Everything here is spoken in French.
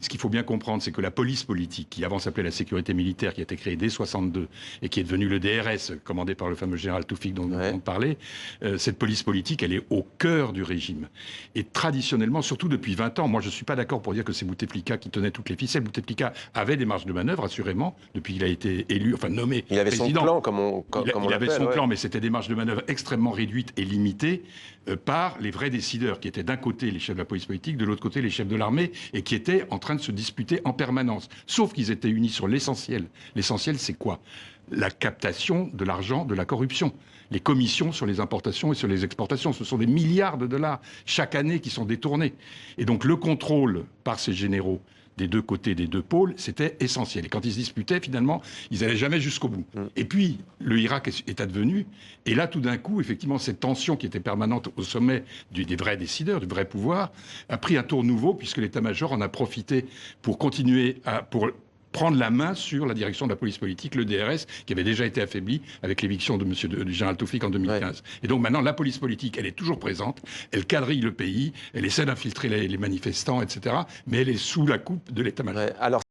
Ce qu'il faut bien comprendre, c'est que la police politique, qui avant s'appelait la sécurité militaire, qui a été créée dès 62 et qui est devenue le DRS, commandé par le fameux général Toufik dont on parlait, cette police politique, elle est au cœur du régime. Et traditionnellement, surtout depuis 20 ans, moi je ne suis pas d'accord pour dire que c'est Bouteflika qui tenait toutes les ficelles. Bouteflika avait des marges de manœuvre, assurément, depuis qu'il a été élu, enfin nommé il avait président. Son clan, comme on Il avait son clan, mais c'était des marges de manœuvre extrêmement réduites et limitées par les vrais décideurs, qui étaient d'un côté les chefs de la police politique, de l'autre côté les chefs de l'armée, et qui étaient en train de se disputer en permanence. Sauf qu'ils étaient unis sur l'essentiel. L'essentiel, c'est quoi? La captation de l'argent de la corruption. Les commissions sur les importations et sur les exportations. Ce sont des milliards de dollars chaque année qui sont détournés. Et donc le contrôle par ces généraux des deux côtés des deux pôles, c'était essentiel. Et quand ils se disputaient, finalement, ils n'allaient jamais jusqu'au bout. Et puis, le Irak est advenu, et là, tout d'un coup, effectivement, cette tension qui était permanente au sommet des vrais décideurs, du vrai pouvoir, a pris un tour nouveau, puisque l'état-major en a profité pour continuer pour prendre la main sur la direction de la police politique, le DRS, qui avait déjà été affaibli avec l'éviction du général Toufik en 2015. Et donc maintenant, la police politique, elle est toujours présente, elle quadrille le pays, elle essaie d'infiltrer les manifestants, etc., mais elle est sous la coupe de l'état-major.